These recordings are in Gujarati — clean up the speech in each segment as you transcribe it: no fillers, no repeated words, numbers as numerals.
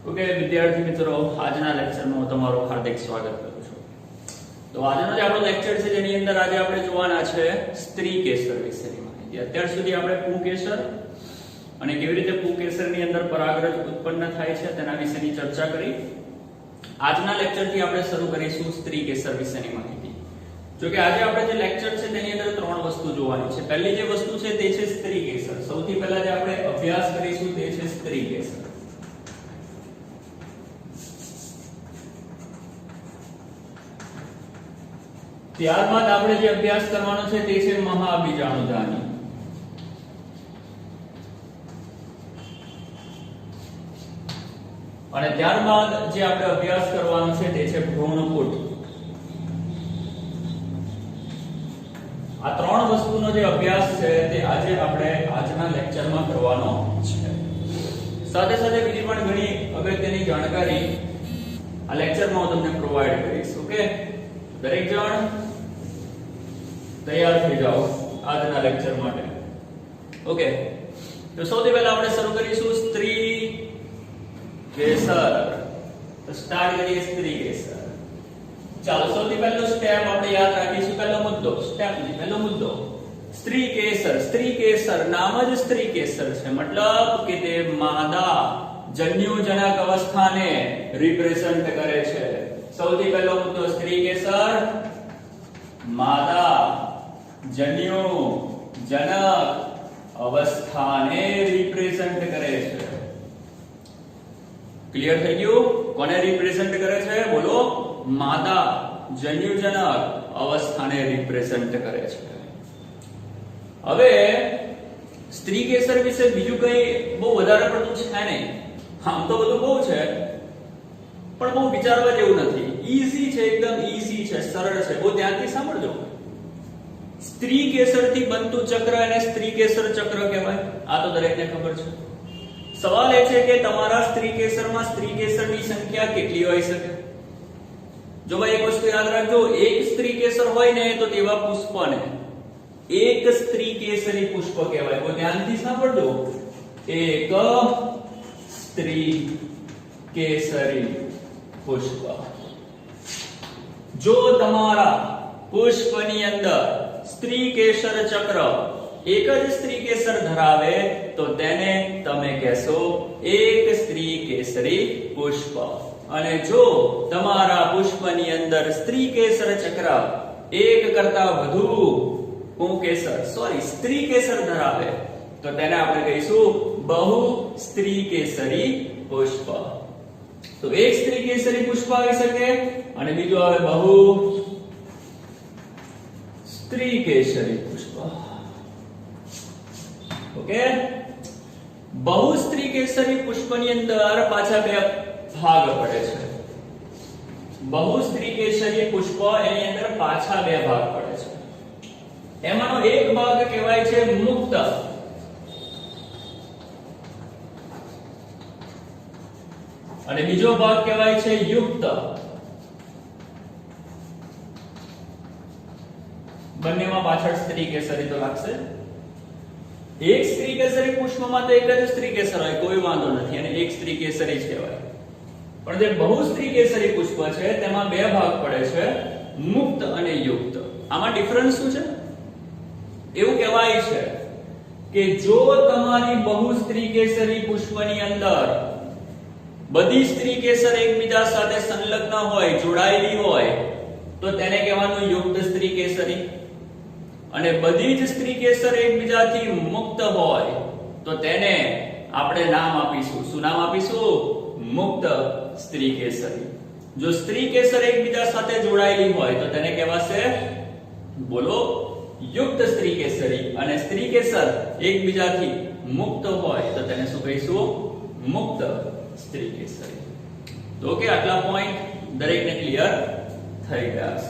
ઓકે વિદ્યાર્થી મિત્રો, આજના લેક્ચરમાં હું તમારું હાર્દિક સ્વાગત કરું છું. તો આજનો જે આપણો લેક્ચર છે જેની અંદર આજે આપણે જોવાના છે સ્ત્રી કેસર વિશેની માહિતી. અત્યાર સુધી આપણે પુંકેસર અને કેવી રીતે પુંકેસરની અંદર પરાગરજ ઉત્પન્ન થાય છે તેના વિશેની ચર્ચા કરી. આજના લેક્ચરથી આપણે શરૂ કરીશું સ્ત્રી કેસર વિશેની માહિતી. જો કે આજે આપણે જે લેક્ચર છે તેની અંદર ત્રણ વસ્તુ જોવાની છે. પહેલી જે વસ્તુ છે તે છે સ્ત્રી કેસર. સૌથી પહેલા જે આપણે અભ્યાસ કરીશું તે છે સ્ત્રી કેસર. ત્યારબાદ આપણે જે અભ્યાસ કરવાનો છે તે છે મહાબીજાણુધાની. અને ત્યારબાદ જે આપણે અભ્યાસ કરવાનો છે તે છે ભ્રૂણપુટ. આ ત્રણ વસ્તુનો જે અભ્યાસ છે તે આજે આપણે આજના લેક્ચરમાં કરવાનો છે. સાથે સાથે બીજી પણ ઘણી અગત્યની જાણકારી આ લેક્ચરમાં હું તમને પ્રોવાઈડ કરીશ. ઓકે, દરેક જણ તૈયાર થઈ જાઓ આજના લેક્ચર માટે. ઓકે, તો સૌથી પહેલા આપણે શરૂ કરીશું સ્ત્રી કેસર. તો સ્ટાર્ટ કરીએ સ્ત્રી કેસર. ચાલો, સૌથી પહેલો સ્ટેપ આપણે યાદ રાખીશું. પહેલો મુદ્દો, સ્ટેપ ની પહેલો મુદ્દો સ્ત્રી કેસર. સ્ત્રી કેસર નામ જ સ્ત્રી કેસર છે, મતલબ કે તે માદા જન્યુજનક અવસ્થાને રિપ્રેઝન્ટ કરે છે. સૌથી પહેલો મુદ્દો સ્ત્રી કેસર માદા જન્યુજનક અવસ્થાને રિપ્રેઝન્ટ કરે છે. ક્લિયર થઈ ગયું? કોને રિપ્રેઝન્ટ કરે છે? બોલો. માદા જન્યુજનક અવસ્થાને રિપ્રેઝન્ટ કરે છે. હવે સ્ત્રી કેસર વિશે બીજું કઈ બહુ વધારે પડતું છે નહીં. આમ તો બધું બહુ છે પણ બહુ વિચારવા જેવું નથી. ઈઝી છે, એકદમ ઈઝી છે, સરળ છે. બહુ ધ્યાનથી સાંભળજો. સ્ત્રી કેસરથી બનતું ચક્ર એને સ્ત્રી કેસર ચક્ર કહેવાય. આ તો દરેકને ખબર છે. સવાલ એ છે કે તમારા સ્ત્રી કેસરમાં સ્ત્રી કેસરની સંખ્યા કેટલી હોઈ શકે? જો ભાઈ એક વસ્તુ યાદ રાખજો, એક સ્ત્રી કેસર હોય ને તો તેવા પુષ્પને એક સ્ત્રી કેસરી પુષ્પ કહેવાય. બહુ ધ્યાનથી સાંભળજો. એક સ્ત્રી કેસરી પુષ્પ. જો તમારા પુષ્પની અંદર સ્ત્રી કેસર ચક્ર એક જ સ્ત્રી કેસર ધરાવે તો તેને તમે કહેશો એક સ્ત્રી કેસરી પુષ્પ. અને જો તમારા પુષ્પની અંદર સ્ત્રી કેસર ચક્ર એક કરતા વધુ સ્ત્રી કેસર ધરાવે તો તેને આપણે કહીશું બહુ સ્ત્રી કેસરી પુષ્પ. તો એક સ્ત્રી કેસરી પુષ્પ આવી શકે અને બીજું આવે બહુ સ્ત્રી કેસરી પુષ્પ. ઓકે, બહુ સ્ત્રી કેસરી પુષ્પની અંદર પાછા બે ભાગ પડે છે. બહુ સ્ત્રી કેસરી પુષ્પ એની અંદર પાછા બે ભાગ પડે છે. એમાંનો એક ભાગ કહેવાય છે મુક્ત અને બીજો ભાગ કહેવાય છે યુક્ત. બંનેમાં પાછળ સ્ત્રી કેસરી તો લાગશે. એક સ્ત્રી કેસરી પુષ્પમાં તો એક જ સ્ત્રી કેસર હોય, કોઈ વાંધો નથી, અને એક સ્ત્રી કેસરી જ કહેવાય. પણ જે બહુ સ્ત્રી કેસરી પુષ્પ છે તેમાં બે ભાગ પડે છે, મુક્ત અને યુક્ત. આમાં ડિફરન્સ શું છે? એવું કહેવાય છે કે જો તમારી બહુ સ્ત્રી કેસરી પુષ્પની અંદર બધી સ્ત્રી કેસર એકબીજા સાથે સંલગ્ન હોય, જોડાયેલી હોય, તો તેને કહેવાનું યુક્ત સ્ત્રી કેસરી. અને બધી જ સ્ત્રી કેસર એકબીજાથી મુક્ત હોય તો તેને આપણે નામ આપીશું. શું નામ આપીશું? મુક્ત સ્ત્રી કેસરી. જો સ્ત્રી કેસર એકબીજા સાથે જોડાયેલી હોય તો તેને કહેવાશે બોલો યુક્ત સ્ત્રી કેસરી. અને સ્ત્રી કેસર એકબીજાથી મુક્ત હોય તો તેને શું કહીશું? મુક્ત સ્ત્રી કેસરી. તો ઓકે, આટલા પોઈન્ટ દરેકને ક્લિયર થઈ ગયા છે.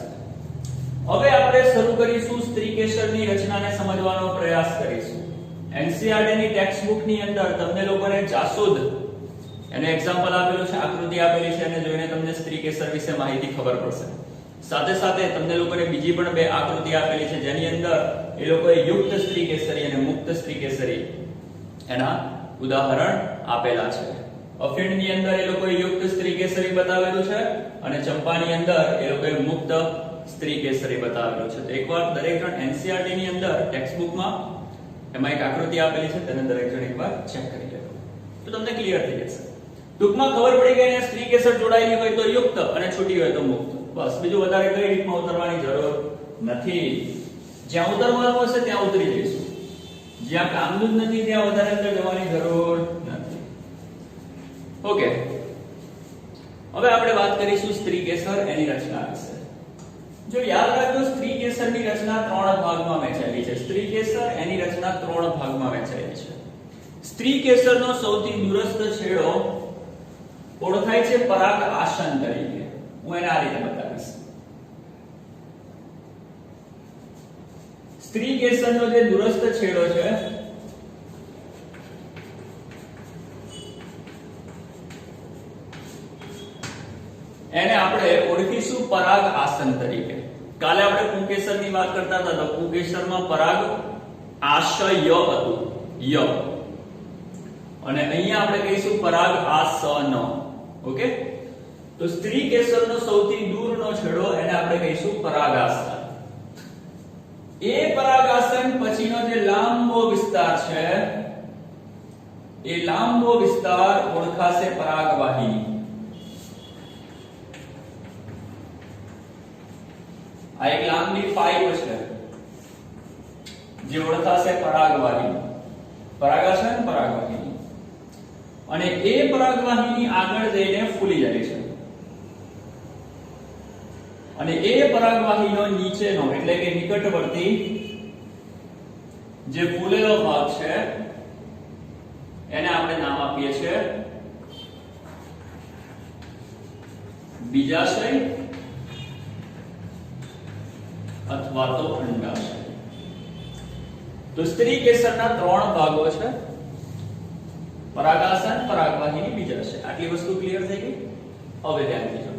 હવે આપણે શરૂ કરીશું સ્ત્રી કેસરની રચનાને સમજવાનો પ્રયાસ કરીશું. એનસીઈઆરટી ની ટેક્સ્ટ બુક ની અંદર તમને લોકોને જાસૂદ એને એક્ઝામ્પલ આપેલું છે, આકૃતિ આપેલી છે, અને જોઈને તમને સ્ત્રી કેસર વિશે માહિતી ખબર પડશે. સાથે સાથે તમને લોકોને બીજી પણ બે આકૃતિ આપેલી છે જેની અંદર એ લોકોએ યુક્ત સ્ત્રી કેસરી અને મુક્ત સ્ત્રી કેસરી એના ઉદાહરણ આપેલા છે. અફીણની અંદર એ લોકોએ યુક્ત સ્ત્રી કેસરી બતાવેલું છે અને ચંપાની અંદર એ લોકોએ મુક્ત સ્ત્રી કેસરી બતાવેલું છે. તો એકવાર દરેક જણ એનસીઈઆરટી ની અંદર ટેક્સ્ટ બુકમાં એમાં એક આકૃતિ આપેલી છે, તેને દરેક જણ એકવાર ચેક કરી લેજો તો તમને ક્લિયર થઈ જશે. ટૂંકમાં ખબર પડી ગઈ ને, સ્ત્રી કેસર જોડાયેલી હોય તો યુક્ત અને છૂટી હોય તો મુક્ત. બસ, બીજું વધારે કઈ રીતમાં ઉતરવાની જરૂર નથી. જ્યાં ઉતરવાનું હશે ત્યાં ઉતરી જઈશું, જ્યાં કામનું જ નથી ત્યાં વધારે અંદર જવાની જરૂર નથી. ઓકે, હવે આપણે વાત કરીશું સ્ત્રી કેસર એની રચના વિશે. જો યાદ રાખજો, સ્ત્રી કેસરની રચના 3 ભાગમાં વહેંચાયેલી છે. સ્ત્રી કેસર એની રચના 3 ભાગમાં વહેંચાયેલી છે. સ્ત્રી કેસરનો સૌથી દૂરસ્થ છેડો ઓળખાય છે પરાગ આસન તરીકે. હું એને આ રીતે બતાવીશ. સ્ત્રી કેસરનો જે દૂરસ્થ છેડો છે એને આપણે ઓળખીશું પરાગ આસન તરીકે. કાલે આપણે પુંકેસરની વાત કરતા હતા તો પુંકેસરમાં પરાગ આશય હતું, ય, અને અહીંયા આપણે કહીશું પરાગ આસન. ઓકે, તો સ્ત્રી કેસરનો સૌથી દૂરનો છેડો એને આપણે કહીશું પરાગાસન. એ પરાગાસન પછીનો જે લાંબો વિસ્તાર છે એ લાંબો વિસ્તાર ઓળખાશે પરાગવાહિની. આ એક લાંબી પાઇપ છે જે ઓળખાશે પરાગવાહિની. પરાગાસન, પરાગવાહિની. અને એ પરાગવાહિની આગળ જઈને ફૂલી જાય છે અને એ પરાગવાહિનો નીચેનો એટલે કે નિકટવર્તી જે ફૂલેલો ભાગ છે એને આપણે નામ આપીએ છીએ બીજાશય અથવા તો અંડાશય. તો સ્ત્રી કેસરના 3 ભાગો છે: પરાગાસન, પરાગવાહિની, બીજાશય. આટલી વસ્તુ ક્લિયર થઈ ગઈ? હવે ધ્યાનથી જો.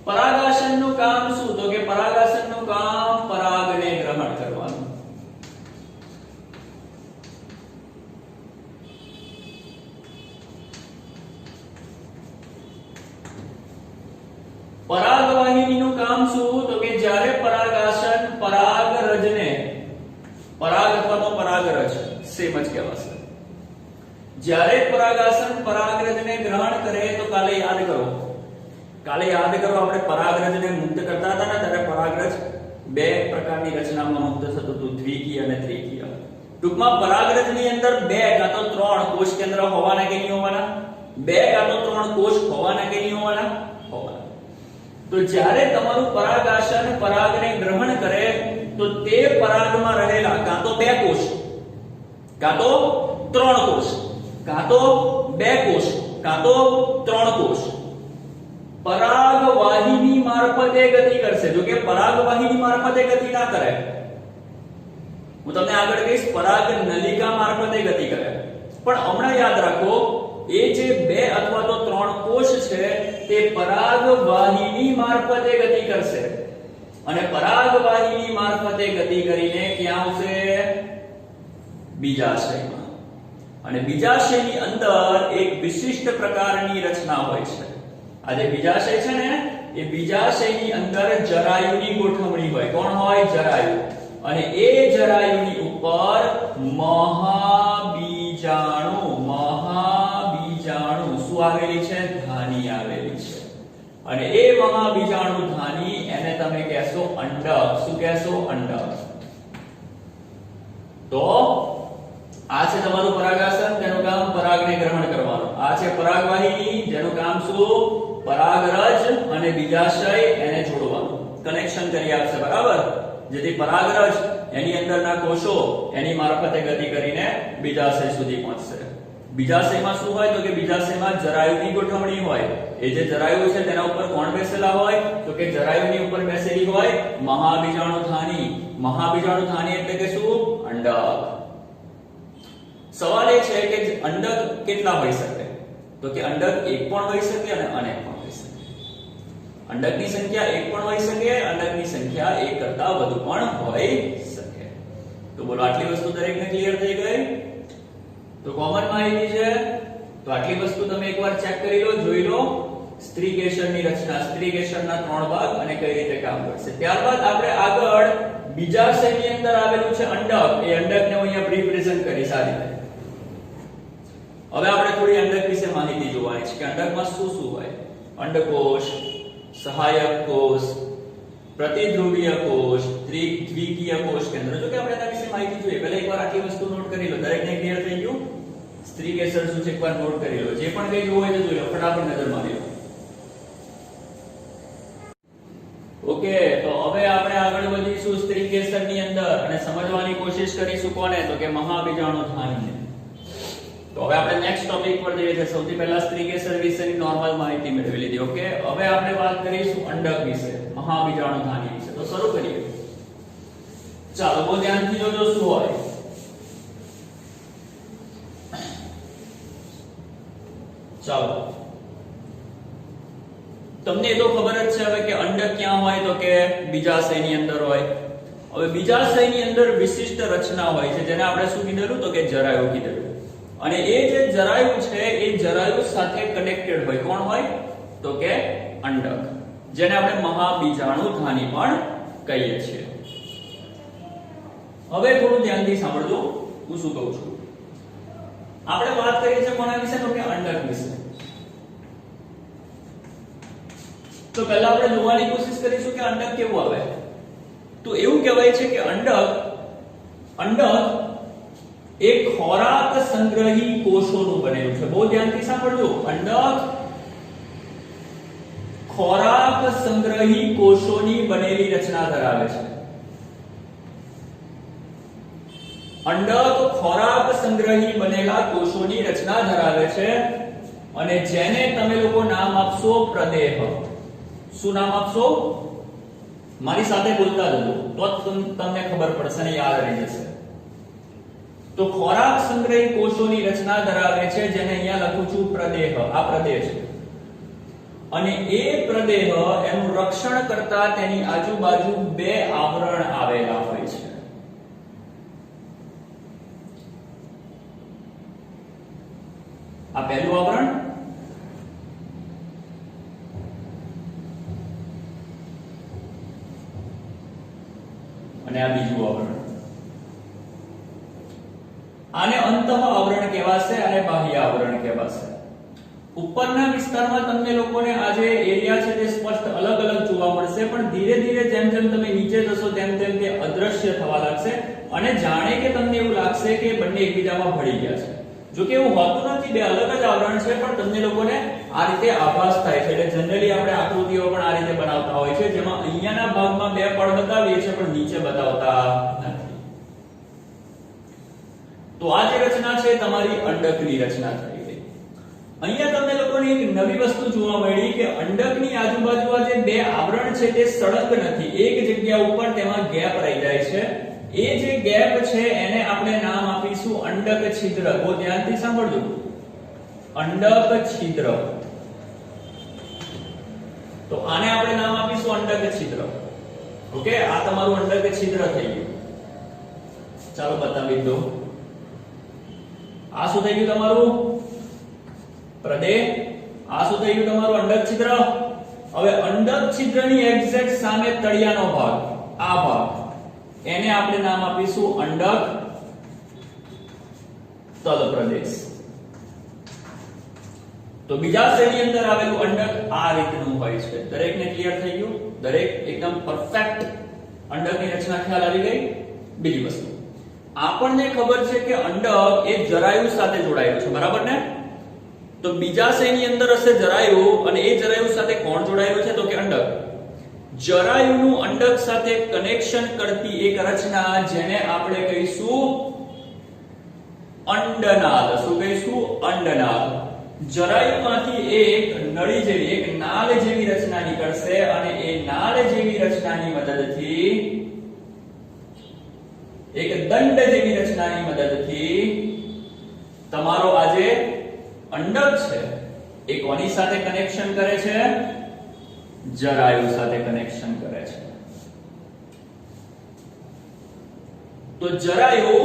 પરાગાસનનું કામ શું? તો કે પરાગાસનનું કામ પરાગને ગ્રહણ કરવાનું. પરાગવાહિનીનું કામ શું? તો કે જ્યારે પરાગાસન પરાગરજને, પરાગ અથવા તો પરાગરજ સેમ જ કહેવાશે, જ્યારે પરાગાસન પરાગરજને ગ્રહણ કરે તો કાલે યાદ કરો આપણે પરાગરજને મુક્ત કરતા હતા ને ત્યારે પરાગરજ 2 પ્રકારની રચનામાં મુક્ત થતું હતું, દ્વિકીય અને ત્રિકીય. ટૂંકમાં પરાગરજની અંદર 2 કાં તો 3 કોષ કેન્દ્ર હોવાના કે નહીં હોવાના? 2 કાં તો 3 કોષ હોવાના કે નહીં હોવાના? હોવાના. તો જ્યારે તમારું પરાગાસન પરાગને ગ્રહણ કરે તો તે પરાગમાં રહેલા કાં તો 2 કોષ, કાં તો 3 કોષ, કાં તો 2 કોષ, કાં તો 3 કોષ પરાગવાહિની મારફતે ગતિ કરશે. જો કે પરાગવાહિની મારફતે ગતિ ના કરે, હું તમને આગળ કહીશ, પરાગ નલિકા મારફતે ગતિ કરે. પણ હમણાં યાદ રાખો, એ જે 2 અથવા તો 3 કોષ છે તે પરાગવાહિની મારફતે ગતિ કરશે અને પરાગવાહિની મારફતે ગતિ કરીને ક્યાં આવશે? બીજાશયમાં. અને બીજાશયની અંદર એક વિશિષ્ટ પ્રકારની રચના હોય છે. આ જે બીજાશય છે ને, એ બીજાશયની અંદર જરાયુની ગોઠવણી હોય. કોણ હોય? જરાયુ. અને એ જરાયુની ઉપર મહાબીજાણુ શું આવેલી છે? ધાની આવેલી છે. અને એ મહાબીજાણુ ધાની એને તમે કહેશો અંડક. શું કહેશો? અંડક. તો આ છે તમારું પરાગાસન, તેનું કામ પરાગને ગ્રહણ કરવાનું. આ છે પરાગવાહિની, જેનું કામ શું? પરાગરજ અને બીજાશય એને જોડવાનું, કનેક્શન કરી આપશે. બરાબર? જેથી પરાગરજ એની અંદરના કોષો એની મારફતે ગતિ કરીને બીજાશય સુધી પહોંચશે. બીજાશયમાં શું હોય? તો કે બીજાશયમાં જરાયુની ગોઠવણી હોય. એ જે જરાયુ છે તેના ઉપર કોણ બેસેલા હોય? તો કે જરાયુની ઉપર બેસેલી હોય મહાબીજાણુ ધાની. મહાબીજાણુ ધાની એટલે કે શું? અંડક. સવાલ એ છે કે અંડક કેટલા હોઈ શકે? તો કે અંડક એક પણ હોઈ શકે અને અનેક પણ હોઈ શકે. અંડકની સંખ્યા એક પણ હોઈ શકે, અંડકની સંખ્યા એક કરતા વધુ પણ હોઈ શકે. તો બોલો, આટલી વસ્તુ દરેકને ક્લિયર થઈ ગઈ? તો કોમન માહિતી છે તો આટલી વસ્તુ તમે એકવાર ચેક કરી લો, જોઈ લો સ્ત્રી કેસરની રચના, સ્ત્રી કેસરના 3 ભાગ અને કઈ રીતે કામ કરશે. ત્યારબાદ આપણે આગળ બીજા શયની અંદર આવેલું છે અંડક. એ અંડકને હું અહીંયા રિપ્રેઝન્ટ કરીશ આ રીતે. હવે આપણે થોડી અંડક વિશે માહિતી જોવાની છે કે અંડકમાં શું શું હોય. અંડકોષ, સહાયક કોષ, પ્રતિધ્રુવીય કોષ, દ્વિકીય કોષ કેન્દ્ર. જો કે આપણે એના વિશે માહિતી જોઈએ, પહેલા એકવાર આટલી વસ્તુ નોટ કરી લો. દરેકને ક્લિયર થઈ ગયું? સ્ત્રી કેસર શું છે એકવાર નોટ કરી લો. જે પણ કઈ જોવું હોય તો જોઈ લો, ફટાફટ નજર મારી લો. ઓકે, તો હવે આપણે આગળ વધીશું સ્ત્રી કેસરની અંદર અને સમજવાની કોશિશ કરીશું કોને, તો કે મહાબીજાણુધાનીને. તો હવે આપણે નેક્સ્ટ ટોપિક પર જઈએ છીએ. સૌથી પહેલા સ્ત્રી કેસર વિશેની નોર્મલ માહિતી મેળવી લીધી. ઓકે, હવે આપણે વાત કરીશું અંડક વિશે, મહાબીજાણુધાની વિશે. તો શરૂ કરીએ. ચાલો બહુ ધ્યાનથી જોજો શું હોય. ચાલો, તમને તો ખબર જ છે હવે કે અંડક ક્યાં હોય, તો કે બીજાશયની અંદર હોય. હવે બીજાશયની અંદર વિશિષ્ટ રચના હોય છે, જેને આપણે શું કીધેલું, તો કે જરાયુ કીધેલું. અને એ જે જરાયુ છે એ જરાયુ સાથે કનેક્ટેડ હોય. કોણ હોય, તો કે અંડક, જેને આપણે મહાબીજાણુધાની પણ કહીએ છીએ. હવે થોડું ધ્યાનથી સાંભળજો હું શું કહું છું. આપણે વાત કરીએ છીએ કોના વિશે, તો કે અંડક વિશે. તો પહેલા આપણે જોવાની કોશિશ કરીશું કે અંડક કેવું આવે. તો એવું કહેવાય છે કે અંડક એક ખોરાક સંગ્રહી કોષોનું બનેલું છે. બહુ ધ્યાનથી સાંભળજો. અંડક ખોરાક સંગ્રહી કોષોની બનેલી રચના ધરાવે છે. અંડક ખોરાક સંગ્રહી બનેલા કોષોની રચના ધરાવે છે અને જેને તમે લોકો નામ આપશો પ્રદેહ. શું નામ આપશો? મારી સાથે બોલતા જજો, તો તમને ખબર પડશે ને યાદ રહી જશે. તો ખોરાક સંગ્રહી કોષોની રચના ધરાવે છે, જેને અહીંયા લખું છું પ્રદેહ. આ પ્રદેહ છે અને એ પ્રદેહ એનું રક્ષણ કરતા તેની આજુબાજુ 2 આવરણ આવેલા હોય છે. આ પહેલું આવરણ અને આ બીજું આવરણ. આને અંતઃ આવરણ કહેવાશે અને બાહ્ય આવરણ કહેવાશે. ઉપરના વિસ્તારમાં તમને લોકોને આ જે એરિયા છે તે સ્પષ્ટ અલગ અલગ જોવા મળશે, પણ ધીરે ધીરે જેમ જેમ તમે નીચે જશો તેમ તેમ તે અદ્રશ્ય થવા લાગશે અને જાણે કે તમને એવું લાગશે કે બંને એકબીજામાં ભળી ગયા છે. જો કે એવું હોતું નથી, 2 અલગ જ આવરણ છે, પણ તમને લોકોને આ રીતે આભાસ થાય છે. એટલે જનરલી આપણે આકૃતિઓ પણ આ રીતે બનાવતા હોય છે, જેમાં અહીંયાના ભાગમાં 2 પડ બતાવીએ છીએ પણ નીચે બતાવતા નથી. તો આ જે રચના છે તમારી અંડકની રચના થઈ ગઈ. અહીંયા તમને લોકોને એક નવી વસ્તુ જોવા મળી કે અંડકની આજુબાજુ આ જે 2 આવરણ છે તે સળંગ નથી, એક જગ્યા ઉપર તેમાં ગેપ રહી જાય છે. એ જે ગેપ છે એને આપણે નામ આપીશું અંડક છિદ્ર. બહુ ધ્યાનથી સાંભળજો, અંડક છિદ્ર. તો આને આપણે નામ આપીશું અંડક છિદ્ર. ઓકે, આ તમારું અંડક છિદ્ર થઈ ગયું. ચાલો બતાવી દો. આ શું થઈ ગયું તમારું? પ્રદેહ. આ શું થઈ ગયું તમારું? અંડક છિદ્ર. હવે અંડક છિદ્રની એક્ઝેક્ટ સામે તળિયાનો ભાગ, આ ભાગ, એને આપણે નામ આપીશું અંડક તલ પ્રદેશ. તો બીજાશયની અંદર આવેલું અંડક આ રીતનું હોય છે. દરેકને ક્લિયર થઈ ગયું? દરેક એકદમ પરફેક્ટ અંડકની રચના ખ્યાલ આવી ગઈ? બીજી વસ્તુ, આપણને ખબર છે કે અંડક એ જરાયુ સાથે જોડાયેલું છે, બરાબર ને? તો બીજાશયની અંદર હશે જરાયુ અને એ જરાયુ સાથે કોણ જોડાયેલું છે? તો કે અંડક. જરાયુનું અંડક સાથે કનેક્શન કરતી એક રચના જેને આપણે કહીશું અંડનાળ. શું કહીશું? અંડનાળ. જરાયુમાંથી એક નળી જેવી, એક નાળ જેવી રચના નીકળશે અને એ નાળ જેવી રચનાની મદદથી, એક દંડ જેવી રચનાની મદદથી તમારો આ જે અંડક છે એ કોની સાથે કનેક્શન કરે છે? જરાયુ સાથે કનેક્શન કરે છે. તો જરાયુ,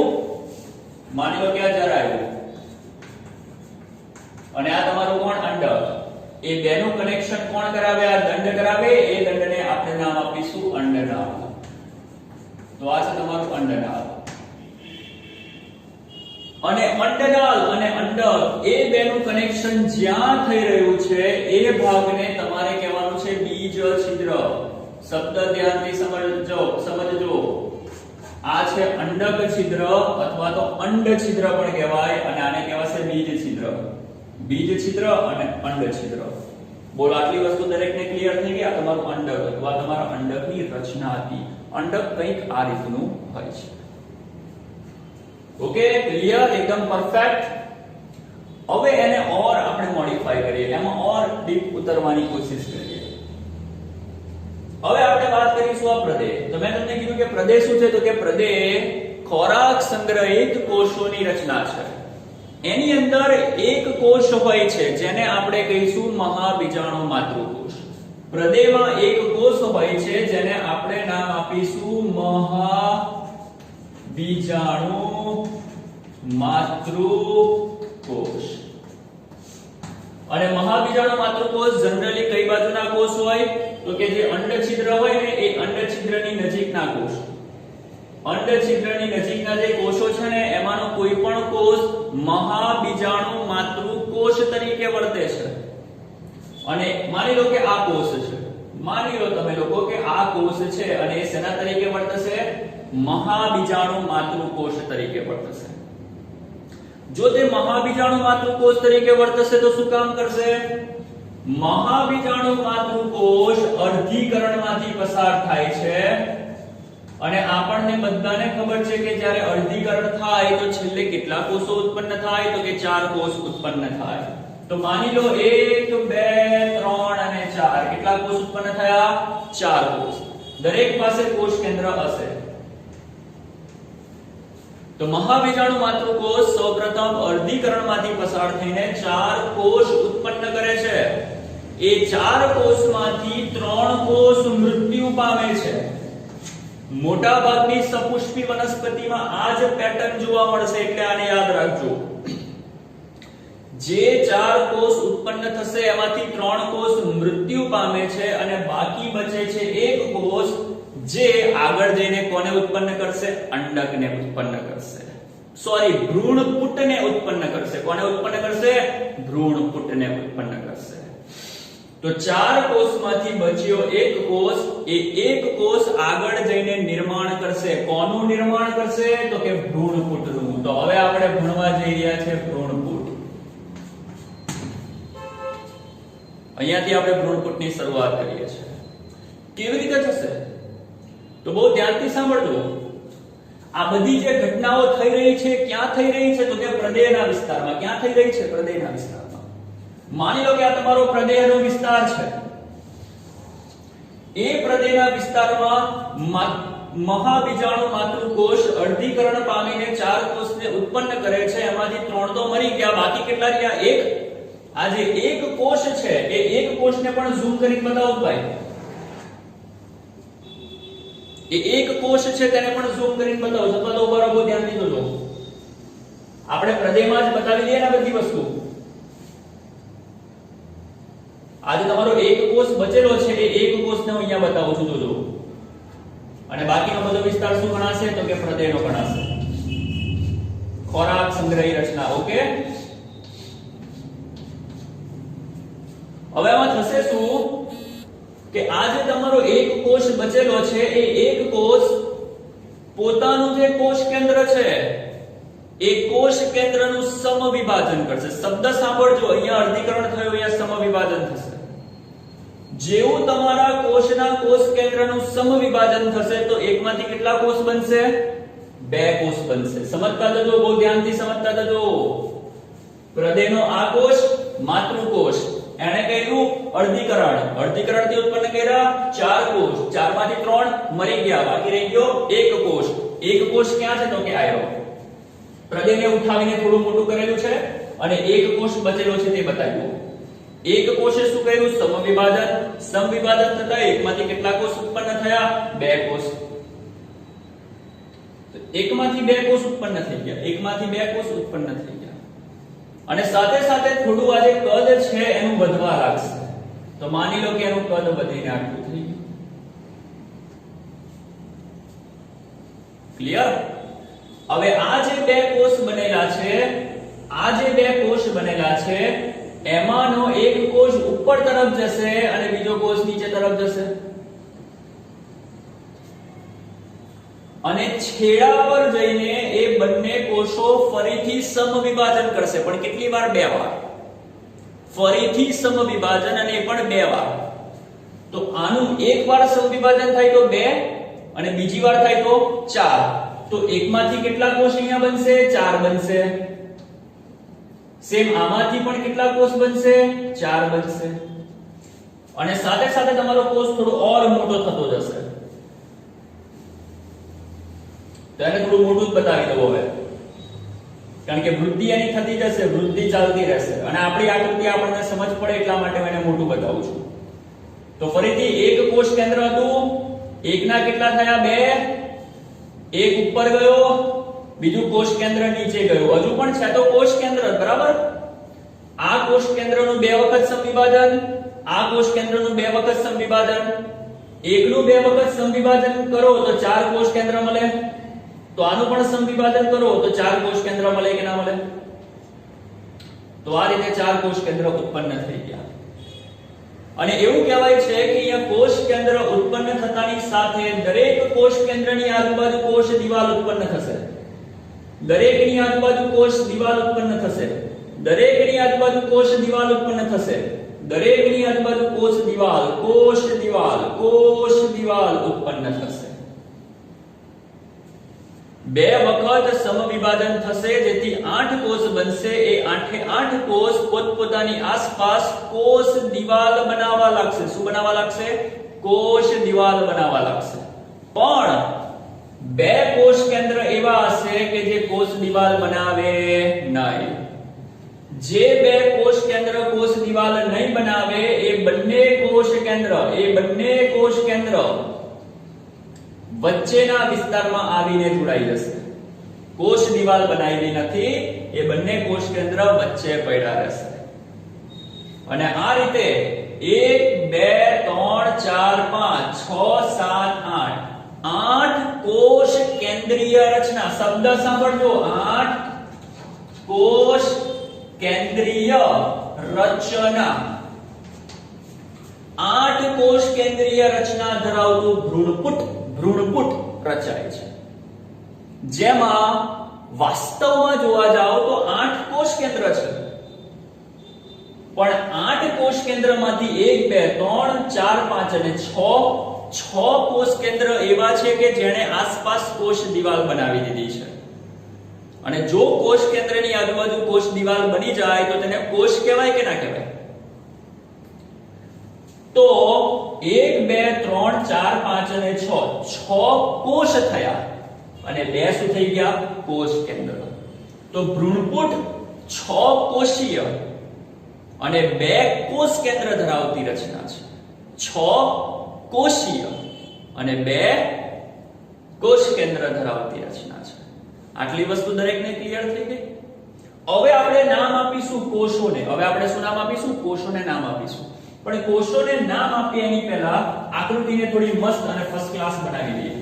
માની લો કે આ જરાયુ અને આ તમારું કોણ અંડક, એ બેનું કનેક્શન કોણ કરાવે? આ દંડ કરાવે. એ દંડને આપણે નામ આપીશું અંડનાળ. તો આ છે તમારું અંડનાળ. અને અંડનાળ અને અંડક એ બેનું કનેક્શન જ્યાં થઈ રહ્યું છે એ ભાગને તમારે કહેવાનું છે બીજ છિદ્ર. શબ્દ ધ્યાનથી સમજજો. આ છે અંડક છિદ્ર અથવા તો અંડ છિદ્ર પણ કહેવાય, અને આને કહેવાશે બીજ છિદ્ર. બીજ છિદ્ર અને અંડ છિદ્ર. બોલો, આટલી વસ્તુ દરેકને ક્લિયર થઈ ગઈ? આ તમારું અંડક અથવા તમારા અંડકની રચના હતી. અંડક કંઈક આ રીતનું હોય છે. ઓકે, ક્લિયર, એકદમ પરફેક્ટ. હવે એને ઓર આપણે મોડિફાઈ કરીએ, એમાં ઓર ડીપ ઉતરવાની કોશિશ કરીએ. હવે આપણે વાત કરીશું આ પ્રદેહ. તો મેં તમને કીધું કે પ્રદેહ શું છે? તો કે પ્રદેહ ખોરાક સંગ્રહિત કોષોની રચના છે. એની અંદર એક કોષ હોય છે જેને આપણે કહીશું મહાબીજાણુ માતૃકોષ. પ્રદેહમાં એક કોષ હોય છે જેને આપણે નામ આપીશું મહાબીજાણુ માતૃકોષ. અને મહાબીજાણુ માતૃકોષ જનરલી કઈ બાજુના કોષ હોય? તો કે જે અંડછિદ્ર હોય ને એ અંડછિદ્રની નજીકના કોષ. અંડછિદ્રની નજીકના જે કોષો છે ને એમાંનો કોઈ પણ કોષ મહાબીજાણુ માતૃકોષ તરીકે વર્તે છે. અને માની લો કે આ કોષ છે, માની લો તમે લોકો કે આ કોષ છે અને એ શેના તરીકે વર્તશે? મહાબીજાણુ માતૃકોષ તરીકે વર્તશે. જો તે મહાબીજાણુ માતૃકોષ તરીકે વર્તશે તો શું કામ કરશે? મહાબીજાણુ માતૃકોષ અર્ધીકરણમાંથી પસાર થાય છે. અને આપણને બધાને ખબર છે કે જ્યારે અર્ધીકરણ થાય તો છેલ્લે કેટલા કોષો ઉત્પન્ન થાય? તો કે 4 કોષ ઉત્પન્ન થાય. તો માની લો 1 2 3 અને 4 કેટલા કોષ ઉત્પન્ન થયા? 4 કોષ. દરેક પાસે કોષ કેન્દ્ર હશે. તો મહાબીજાણુ માતૃકોષ સૌપ્રથમ અર્ધીકરણમાંથી પસાર થઈને 4 કોષ ઉત્પન્ન કરે છે. એ 4 કોષમાંથી 3 કોષ મૃત્યુ પામે છે. મોટા ભાગની સપુષ્પી વનસ્પતિમાં આ જ પેટર્ન જોવા મળશે, એટલે આને યાદ રાખજો. જે 4 કોષ ઉત્પન્ન થશે એમાંથી 3 કોષ મૃત્યુ પામે છે અને બાકી બચે છે એક કોષ જે આગળ જઈને કોને ઉત્પન્ન કરશે? અંડકને ઉત્પન્ન કરશે. સોરી, ભ્રૂણપુટને ઉત્પન્ન કરશે. કોને ઉત્પન્ન કરશે? ભ્રૂણપુટને ઉત્પન્ન કરશે. તો 4 કોષમાંથી બચ્યો એક કોષ, એ એક કોષ આગળ જઈને નિર્માણ કરશે. કોનું નિર્માણ કરશે? તો કે ભ્રૂણપુટનું. તો હવે આપણે ભણવા જઈ રહ્યા છે ભ્રૂણપુટ. અહીંયાથી આપણે ભ્રૂણપુટની શરૂઆત કરીએ છીએ. કેવી રીતે થશે? તો બહુ ધ્યાનથી સાંભળજો. આ બધી જે ઘટનાઓ થઈ રહી છે ક્યાં થઈ રહી છે? તો કે પ્રદેહના વિસ્તારમાં. ક્યાં થઈ રહી છે? પ્રદેહના વિસ્તારમાં. માની લો કે આ તમારો પ્રદેહનો વિસ્તાર છે. એ પ્રદેહના વિસ્તારમાં મહાબીજાણુ માતૃકોષ અર્ધીકરણ પામીને 4 કોષને ઉત્પન્ન કરે છે. એમાંથી 3 તો મરી ગયા, બાકી કેટલા રહ્યા? 1. આ જે એક કોષ છે એ એક કોષને પણ ઝૂમ કરીને બતાવો ભાઈ. એ એક કોષ છે તેને પણ ઝૂમ કરીને બતાવો. અથવા તો ઉભા રહો, ધ્યાનથી જોજો. આપણે પ્રદેહમાં જ બતાવી દઈએ ને બધી વસ્તુ. આજે તમારો એક કોષ બચેલો છે એ એક કોષને હું અહીંયા બતાવું છું, જોજો. અને બાકીનો બધો વિસ્તાર શું ગણાશે? તો કે પ્રદેહનો ગણાશે. ખોરાક સંગ્રહી રચના. ઓકે, હવે આમાં થશે શું કે આ જે તમારો એક કોષ બચેલો છે એ એક કોષ પોતાનું જે કોષ કેન્દ્ર છે એ કોષ કેન્દ્રનું સમવિભાજન કરશે. શબ્દ સાંભળજો, અહીંયા અર્ધીકરણ થયું, અહીંયા સમવિભાજન થશે. જેવું તમારા કોષના કોષ કેન્દ્રનું સમવિભાજન થશે તો એકમાંથી કેટલા કોષ બનશે? 2 કોષ બનશે. સમજતા જજો, બહુ ધ્યાનથી સમજતા જજો. પ્રદેહનો આ કોષ માતૃકોષ, એને કહ્યું અર્ધીકરણ. અર્ધીકરણથી ઉત્પન્ન કર્યા 4 કોષ. 4 માંથી 3 મરી ગયા, બાકી રહી ગયો એક કોષ. એક કોષ ક્યાં છે? તો કે આયો. પ્રદેહને ઉઠાવીને થોડું મોટું કરેલું છે અને એક કોષ બચેલો છે તે બતાવ્યું. એક કોષે શું કર્યું? સમવિભાજન. સમવિભાજન થતા એકમાંથી કેટલા કોષ ઉત્પન્ન થયા? 2 કોષ. તો એકમાંથી 2 કોષ ઉત્પન્ન થઈ ગયા. એકમાંથી 2 કોષ ઉત્પન્ન થઈ ગયા. અને સાથે સાથે થોડું આ જે કદ છે એનું વધવા લાગશે. તો માની લો કે એનું કદ વધીને આટલું થઈ ગયું. ક્લિયર? હવે આ જે બે કોષ બનેલા છે એમાંનો એક કોષ ઉપર તરફ જશે અને બીજો કોષ નીચે તરફ જશે. અને છેડા પર જઈને એ બંને કોષો ફરીથી સમવિભાજન કરશે, પણ કેટલી વાર? 2 વાર. ફરીથી સમવિભાજન અને પણ 2 વાર. તો આનું એક વાર સમવિભાજન થાય તો 2 અને બીજી વાર થાય તો 4. તો એકમાંથી કેટલા કોષ અહીંયા બનશે? 4 બનશે. સેમ આમાંથી પણ કેટલા કોષ બનશે? 4 બનશે. અને સાથે સાથે તમારો કોષ થોડો ઓર મોટો થતો જશે. તેને થોડું મોટું જ બતાવી દઉં હવે, કારણ કે વૃદ્ધિ એની થતી જશે, વૃદ્ધિ ચાલતી રહેશે અને આપણી આકૃતિ આપણને સમજ પડે એટલા માટે હું એને મોટું બતાવું છું. તો ફરીથી એક કોષ કેન્દ્ર હતું, એકના કેટલા થયા? 2. એક ઉપર ગયો, બીજું કોષ કેન્દ્ર નીચે ગયું. હજુ પણ છે તો કોષ કેન્દ્ર, બરાબર? આ કોષ કેન્દ્રનું 2 વખત સમવિભાજન, આ કોષ કેન્દ્રનું 2 વખત સમવિભાજન. એકનું 2 વખત સમવિભાજન કરો તો 4 કોષ કેન્દ્ર મળે. તો આનું પણ સમવિભાજન કરો તો 4 કોષ કેન્દ્ર મળે કે ના મળે? તો આ રીતે 4 કોષ કેન્દ્ર ઉત્પન્ન થઈ ગયા. અને એવું કહેવાય છે કે અહીંયા કોષ કેન્દ્ર ઉત્પન્ન થતાની સાથે દરેક કોષ કેન્દ્રની આજુબાજુ કોષ દિવાલ ઉત્પન્ન થશે. દરેકની આજુબાજુ કોષ દિવાલ ઉત્પન્ન થશે. દરેકની આજુબાજુ કોષ દિવાલ ઉત્પન્ન થશે. દરેકની આજુબાજુ કોષ દિવાલ ઉત્પન્ન થશે. 2 વખત સમવિભાજન થશે જેથી 8 કોષ બનશે. એ 8 કોષ પોતપોતાની આસપાસ કોષ દિવાલ બનાવવા લાગશે. શું બનાવવા લાગશે? કોષ દિવાલ બનાવવા લાગશે. પણ 2 કોષ કેન્દ્ર એવા હશે કે જે કોષ દિવાલ બનાવે નહીં. જે 2 કોષ કેન્દ્ર કોષ દિવાલ નહીં બનાવે એ બંને કોષ કેન્દ્ર વચ્ચેના વિસ્તારમાં આવીને જોડાઈ જશે. કોષ દિવાલ બનાવી નથી, એ બંને કોષ કેન્દ્ર વચ્ચે પડ્યા રહેશે. અને આ રીતે 1 2 3 4 5 6 7 8 કોષ કેન્દ્રીય રચના. શબ્દ સાંભળજો, 8 કોષ કેન્દ્રીય રચના. 8 કોષ કેન્દ્રીય રચના ધરાવતું ભ્રૂણપુટ રચાય છે. જેમાં વાસ્તવમાં જોવા જાઓ તો 8 કોષ કેન્દ્ર છે, પણ 8 કોષ કેન્દ્રમાંથી 1 2 3 4 5 અને 6 કોષ કેન્દ્ર એવા છે કે જેણે આસપાસ કોષ દિવાલ બનાવી દીધી છે. અને જો કોષ કેન્દ્રની આજુબાજુ કોષ દિવાલ બની જાય તો તેને કોષ કહેવાય કે ના કહેવાય? તો 1 2 3 4 5 અને 6 કોષ થયા અને 2 શું થઈ ગયા? કોષ કેન્દ્ર. તો ભ્રૂણપુટ 6 કોષીય અને 2 કોષ કેન્દ્ર ધરાવતી રચના છે. 6 કોષીય અને 2 કોષ કેન્દ્ર ધરાવતી રચના છે. આટલી વસ્તુ દરેકને ક્લિયર થઈ ગઈ? હવે આપણે નામ આપીશું કોષોને. હવે આપણે શું નામ આપીશું? કોષોને નામ આપીશું. પણ કોષોને નામ આપીએ એની પહેલા આકૃતિને થોડી મસ્ત અને ફર્સ્ટ ક્લાસ બનાવી દઈએ.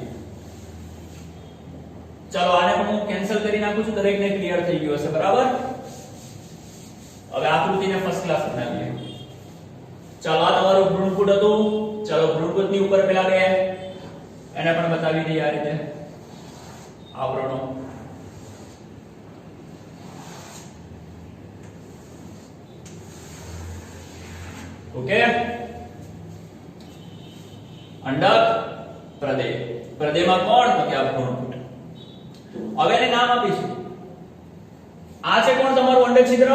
ચાલો આને પણ હું કેન્સલ કરી નાખું છું, દરેકને ક્લિયર થઈ ગયું હશે, બરાબર? હવે આકૃતિને ફર્સ્ટ ક્લાસ બનાવીએ. ચાલો આ તમારું ભ્રૂણપુટ હતું. ચાલો ભ્રૂણપુટની ઉપર પેલા 2 એને પણ બતાવી દઈએ આ રીતે આવરણો. ઓકે, અંડક, પ્રદેહ. પ્રદેહમાં કોણ? તો કે આ ભ્રૂણપુટ. હવે એને નામ આપીશું. આ છે કોણ? તમારું અંડ છિદ્ર.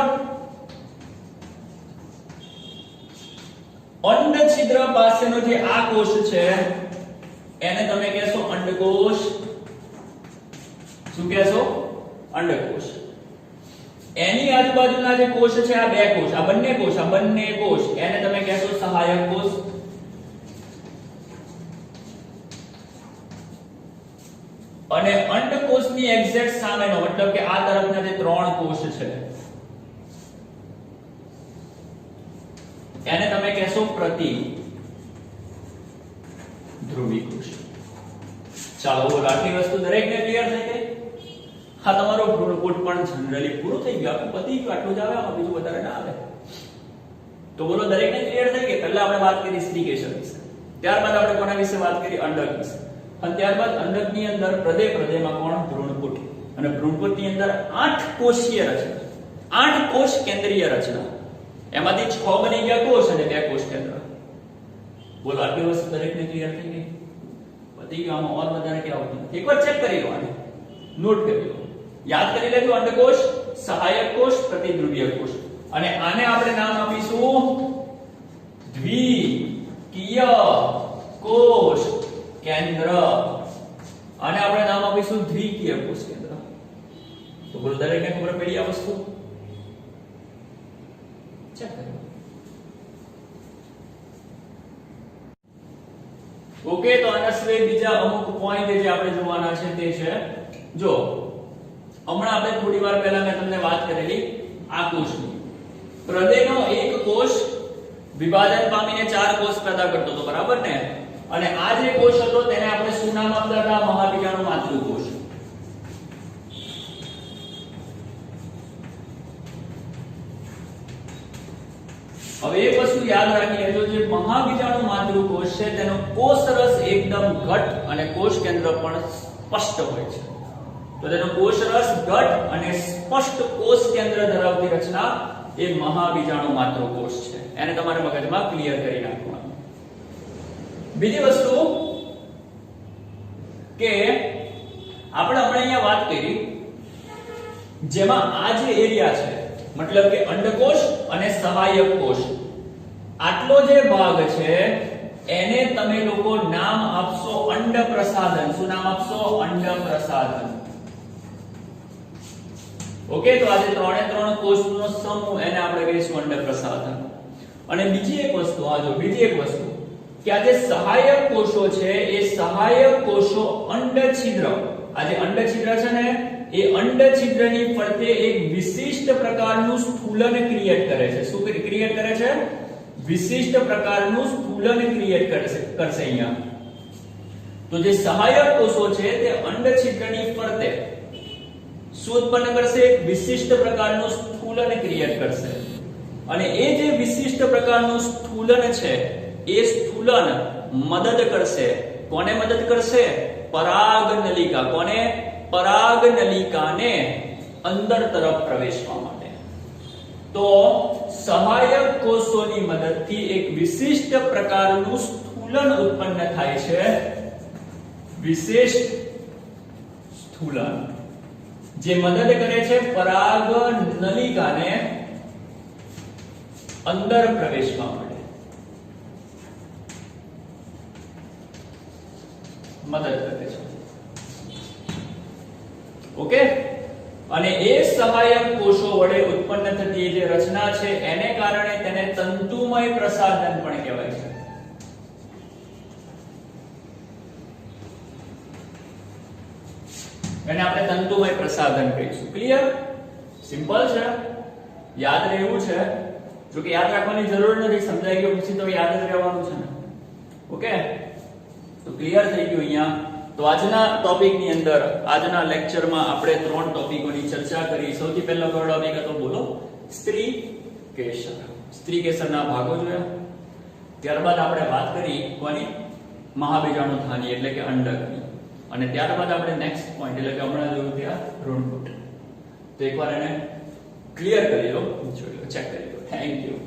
અંડ છિદ્ર પાસેનો જે આ કોષ છે એને તમે કહેશો અંડકોષ. શું કહેશો? અંડકોષ. એની આજુબાજુના જે કોષ છે આ 2 કોષ, આ બંને કોષ એને તમે કહેશો સહાયક કોષ. અને અંડકોષની એક્ઝેક્ટ સામેનો મતલબ કે આ તરફના જે 3 કોષ છે એને તમે કહેશો પ્રતિ ધ્રુવી કોષ. ચાલો બોલો, આટલી વસ્તુ દરેકને ક્લિયર થઈ ગઈ? હા, તમારો ભ્રૂણપુટ પણ જનરલી પૂરું થઈ ગયું, આપણે પતી ગયું, આટલું જ આવે, આમાં બીજું વધારે ના આવે. તો બોલો, દરેકને ક્લિયર થઈ ગઈ? પહેલા આપણે વાત કરી સ્ત્રીકેસર વિશે, ત્યારબાદ આપણે કોના વિશે વાત કરી? અંડક વિશે. અને ત્યારબાદ અંડકની અંદર પ્રદેમાં કોણ? ભ્રૂણપુટ. અને ભ્રૂણપુટની અંદર 8 કોષીય રચના, 8 કોષ કેન્દ્રીય રચના, એમાંથી 6 બની ગયા કોષ અને 2 કોષ કેન્દ્ર. બોલો, આટલી વસ્તુ દરેકને ક્લિયર થઈ ગઈ? પતી ગયું, આમાં ઓર વધારે કે આવતું નથી. એકવાર ચેક કરી લો, આને નોટ કરી લો, યાદ કરી લેજો. અંડકોષ, સહાયક કોષ, પ્રતિધ્રુવીય કોષ. અને આને આપણે નામ આપીશું દ્વિકીય કોષ કેન્દ્ર. આને આપણે નામ આપીશું દ્વિકીય કોષ કેન્દ્ર. તો બોલો, દરેકને ખબર પડી આ વસ્તુ? ચેક કરો. ઓકે, તો આના સિવાય બીજા અમુક પોઈન્ટ જે આપણે જોવાના છે તે છે, જો હમણાં આપણે થોડી વાર પહેલા મેં તમને વાત કરેલી આ કોષની. હૃદયનો એક કોષ વિભાજન પામીને 4 કોષ પેદા કરતો હતો, બરાબર ને? અને આ જે કોષ હતો તેને આપણે શું નામ આપતા હતા? મહાબીજાણુ માતૃકોષ. હવે એક વસ્તુ યાદ રાખી લેજો, જે મહાબીજાણુ માતૃકોષ છે તેનો કોષરસ એકદમ ઘટ અને કોષ કેન્દ્ર પણ સ્પષ્ટ હોય છે. તો તેનો કોષરસ ઘટ અને સ્પષ્ટ કોષ કેન્દ્ર ધરાવતી રચના એ મહાબીજાણુ માતૃકોષ છે. એને તમારે મગજમાં ક્લિયર કરી નાખવાનું. બીજી વસ્તુ કે આપણે હમણાં અહીંયા વાત કરી, જેમાં આ જે એરિયા છે, મતલબ કે અંડકોષ અને સહાયક કોષ, આટલો જે ભાગ છે એને તમે લોકો નામ આપશો અંડ પ્રસાધન. શું નામ આપશો? અંડ પ્રસાધન. ઓકે, તો આજે 3 કોષનો સમૂહ એને આપણે કહીશું અંડ પ્રસાધન. અને બીજી એક વસ્તુ, બીજી એક વસ્તુ કે આ જે સહાયક કોષો છે એ સહાયક કોષો અંડછિદ્ર, આ જે અંડછિદ્ર છે ને એ અંડછિદ્રની ફરતે એક વિશિષ્ટ પ્રકારનું સ્થૂલન ક્રિએટ કરે છે. શું ક્રિએટ કરે છે? વિશિષ્ટ પ્રકારનું સ્થૂલન ક્રિએટ કરશે અહીંયા. તો જે સહાયક કોષો છે તે અંડછિદ્રની ફરતે શું ઉત્પન્ન કરશે? એક વિશિષ્ટ પ્રકારનું સ્થૂલન ક્રિએટ કરશે. અને એ જે વિશિષ્ટ પ્રકારનું સ્થૂલન છે એ સ્થૂલન મદદ કરશે. કોને મદદ કરશે? પરાગનલિકા. કોને? પરાગનલિકાને અંદર તરફ પ્રવેશવા માટે. તો સહાયક કોષોની મદદથી એક વિશિષ્ટ પ્રકારનું સ્થૂલન ઉત્પન્ન થાય છે. વિશિષ્ટ સ્થૂલન જે મદદ કરે છે પરાગનલિકાને અંદર પ્રવેશવા માટે, મદદ કરે છે. ઓકે, અને એ સહાયક કોષો વડે ઉત્પન્ન થતી જે રચના છે એને કારણે તેને તંતુમય પ્રસાધન પણ કહેવાય છે. એને આપણે તંતુમય પ્રસાધન કહીશું. ક્લિયર? સિમ્પલ છે, યાદ રહેવું છે. જો કે યાદ રાખવાની જરૂર નથી, સમજાઈ ગયું પછી તો યાદ જ રહેવાનું છે ને. ઓકે, તો ક્લિયર થઈ ગયું અહીંયા. તો આજના ટોપિકની અંદર, આજના લેક્ચરમાં આપણે 3 ટોપિકોની ચર્ચા કરી. સૌથી પહેલો કયો ટોપિક હતો? બોલો. સ્ત્રી કેસર. સ્ત્રી કેસરના ભાગો જોયા. ત્યારબાદ આપણે વાત કરી કોની? મહાબીજાણુ થાની એટલે કે અંડકની. અને ત્યારબાદ આપણે નેક્સ્ટ પોઈન્ટ એટલે કે હમણાં જોયું ત્યાં ભ્રૂણપુટ. તો એકવાર એને ક્લિયર કરી લો, જોઈ લો, ચેક કરી લો. Thank you.